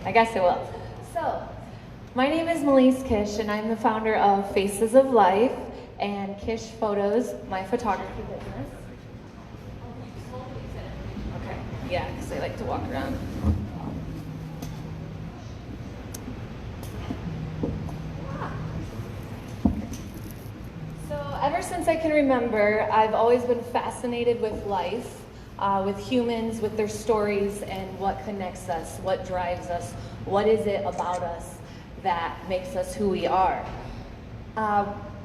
I guess I will. So, my name is Melies Kish, and I'm the founder of Faces of Life and Kish Photos, my photography business. Okay, yeah, because I like to walk around. So, ever since I can remember, I've always been fascinated with life. With humans, with their stories, and what connects us, what drives us, what is it about us that makes us who we are.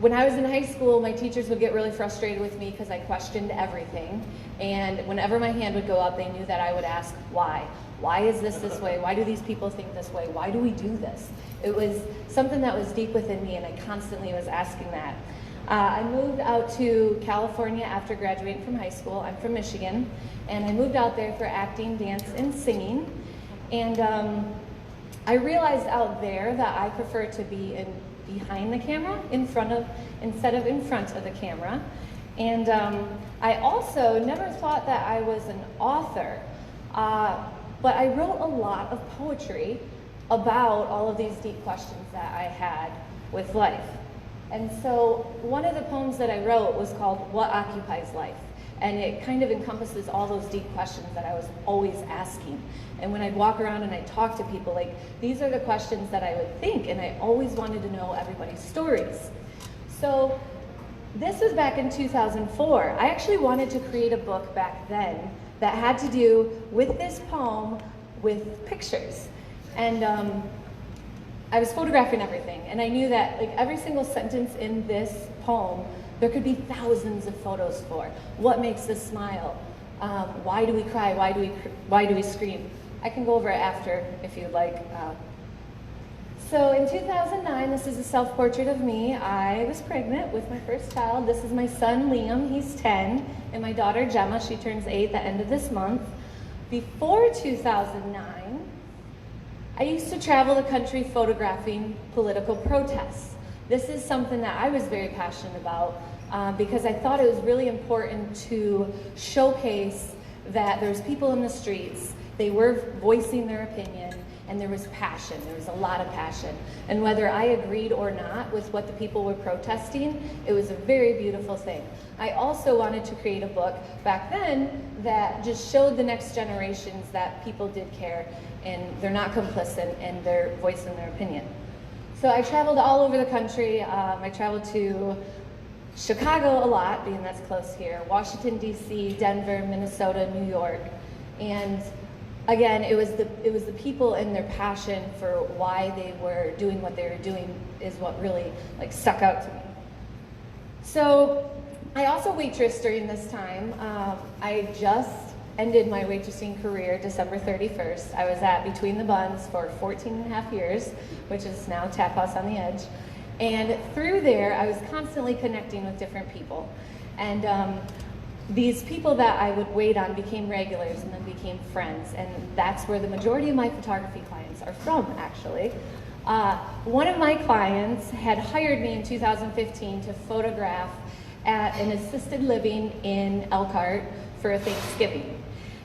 When I was in high school, my teachers would get really frustrated with me because I questioned everything, and whenever my hand would go up, they knew that I would ask why. Why is this way? Why do these people think this way? Why do we do this? It was something that was deep within me, and I constantly was asking that. I moved out to California after graduating from high school. I'm from Michigan, and I moved out there for acting, dance, and singing. And I realized out there that I prefer to be behind the camera, instead of in front of the camera. And I also never thought that I was an author, but I wrote a lot of poetry about all of these deep questions that I had with life. And so one of the poems that I wrote was called What Occupies Life? And it kind of encompasses all those deep questions that I was always asking. And when I'd walk around and I'd talk to people, like, these are the questions that I would think, and I always wanted to know everybody's stories. So this was back in 2004. I actually wanted to create a book back then that had to do with this poem with pictures. And I was photographing everything, and I knew that like every single sentence in this poem, there could be thousands of photos for. What makes us smile? Why do we cry? Why do we scream? I can go over it after if you'd like. So in 2009, this is a self-portrait of me. I was pregnant with my first child. This is my son Liam, he's 10, and my daughter Gemma, she turns 8 at the end of this month. Before 2009, I used to travel the country photographing political protests. This is something that I was very passionate about because I thought it was really important to showcase that there's people in the streets, they were voicing their opinion, and there was passion, there was a lot of passion. And whether I agreed or not with what the people were protesting, it was a very beautiful thing. I also wanted to create a book back then that just showed the next generations that people did care and they're not complicit and they're voicing their opinion. So I traveled all over the country. I traveled to Chicago a lot, being that's close here, Washington, D.C., Denver, Minnesota, New York. And again, it was the people and their passion for why they were doing what they were doing is what really like stuck out to me. So I also waitressed during this time. I just ended my waitressing career December 31st. I was at Between the Buns for 14 and a half years, which is now Tap House on the Edge. And through there, I was constantly connecting with different people. And these people that I would wait on became regulars and then became friends. And that's where the majority of my photography clients are from, actually. One of my clients had hired me in 2015 to photograph at an assisted living in Elkhart for a Thanksgiving.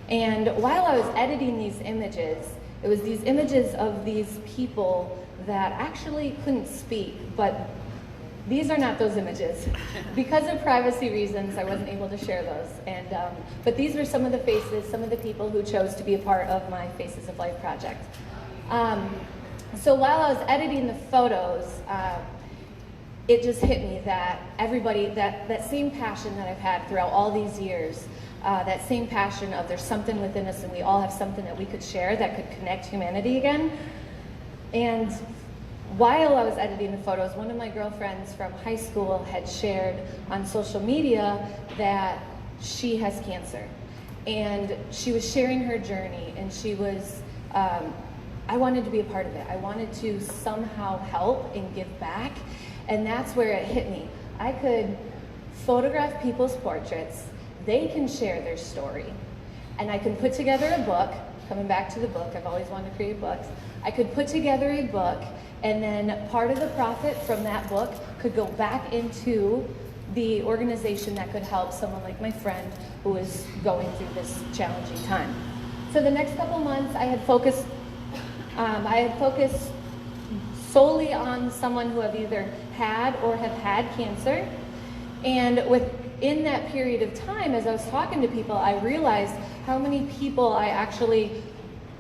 And while I was editing these images, it was these images of these people that actually couldn't speak, but these are not those images. Because of privacy reasons, I wasn't able to share those. And but these were some of the faces, some of the people who chose to be a part of my Faces of Life project. So while I was editing the photos, it just hit me that everybody, that same passion that I've had throughout all these years, that same passion of there's something within us and we all have something that we could share that could connect humanity again. And while I was editing the photos, one of my girlfriends from high school had shared on social media that she has cancer. And she was sharing her journey, and she was, I wanted to be a part of it. I wanted to somehow help and give back. And that's where it hit me. I could photograph people's portraits, they can share their story, and I can put together a book. Coming back to the book, I've always wanted to create books. I could put together a book, and then part of the profit from that book could go back into the organization that could help someone like my friend who is going through this challenging time. So the next couple months I had focused I had focused solely on someone who have either had or have had cancer. And within that period of time, as I was talking to people, I realized how many people I actually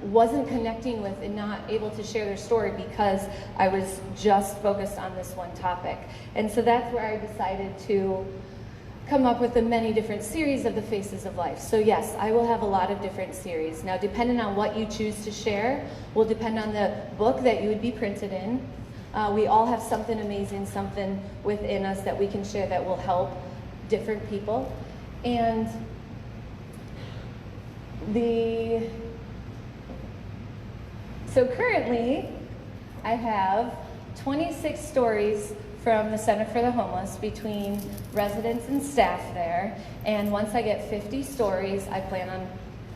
wasn't connecting with and not able to share their story because I was just focused on this one topic. And so that's where I decided to come up with the many different series of the Faces of Life. So yes, I will have a lot of different series. Now, depending on what you choose to share will depend on the book that you would be printed in. We all have something amazing, something within us that we can share that will help different people. And so currently, I have 26 stories from the Center for the Homeless between residents and staff there. And once I get 50 stories, I plan on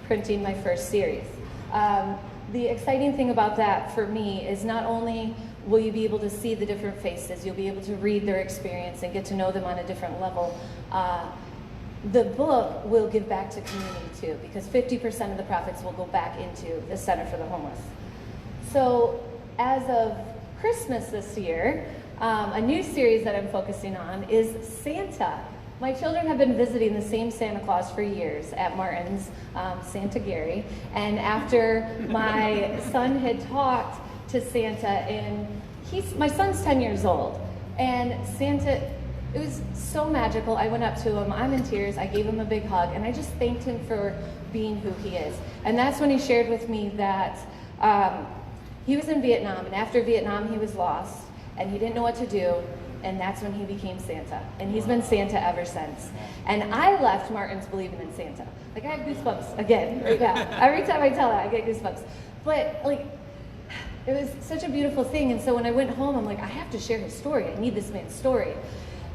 printing my first series. The exciting thing about that for me is not only will you be able to see the different faces, you'll be able to read their experience and get to know them on a different level. The book will give back to community too, because 50% of the profits will go back into the Center for the Homeless. So as of Christmas this year, a new series that I'm focusing on is Santa. My children have been visiting the same Santa Claus for years at Martin's, Santa Gary. And after my son had talked to Santa, and my son's 10 years old, and Santa, it was so magical. I went up to him, I'm in tears, I gave him a big hug, and I just thanked him for being who he is. And that's when he shared with me that he was in Vietnam, and after Vietnam he was lost, and he didn't know what to do, and that's when he became Santa. And he's been Santa ever since. And I left Martin's believing in Santa. Like, I have goosebumps again right now. Every time I tell that, I get goosebumps. But like, it was such a beautiful thing. And so when I went home, I'm like, I have to share his story. I need this man's story.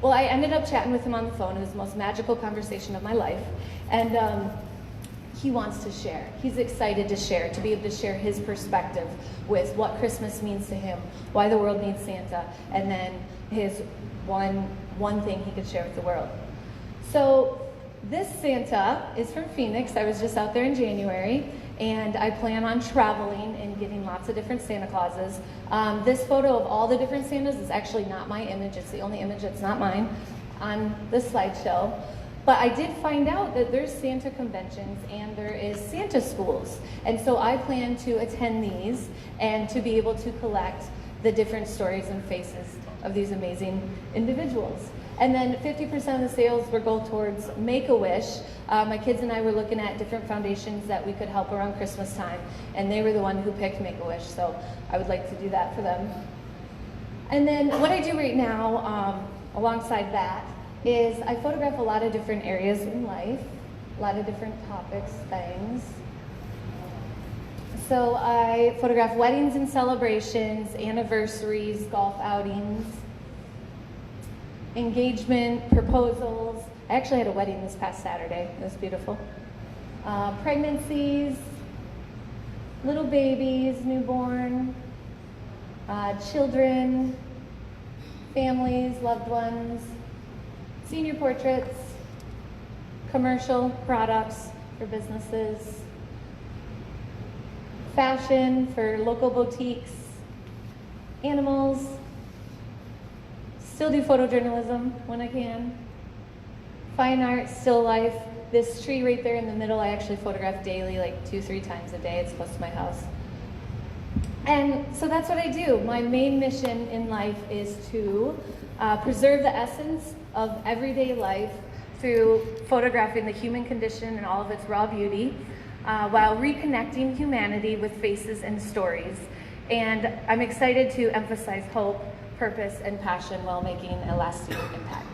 Well, I ended up chatting with him on the phone. It was the most magical conversation of my life. And he wants to share. He's excited to share, to be able to share his perspective with what Christmas means to him, why the world needs Santa, and then his one thing he could share with the world. So this Santa is from Phoenix. I was just out there in January, and I plan on traveling and getting lots of different Santa Clauses. This photo of all the different Santas is actually not my image. It's the only image that's not mine on this slideshow. But I did find out that there's Santa conventions and there is Santa schools. And so I plan to attend these and to be able to collect the different stories and faces of these amazing individuals. And then 50% of the sales will go towards Make-A-Wish. My kids and I were looking at different foundations that we could help around Christmas time, and they were the one who picked Make-A-Wish, so I would like to do that for them. And then what I do right now, alongside that, is I photograph a lot of different areas in life, a lot of different topics, things. So I photograph weddings and celebrations, anniversaries, golf outings, engagement, proposals. I actually had a wedding this past Saturday. It was beautiful. Pregnancies, little babies, newborn, children, families, loved ones, senior portraits, commercial products for businesses, fashion for local boutiques, animals, still do photojournalism when I can, fine art, still life. This tree right there in the middle, I actually photograph daily, like 2-3 times a day. It's close to my house. And so that's what I do. My main mission in life is to preserve the essence of everyday life through photographing the human condition and all of its raw beauty, while reconnecting humanity with faces and stories. And I'm excited to emphasize hope, purpose, and passion while making a lasting impact.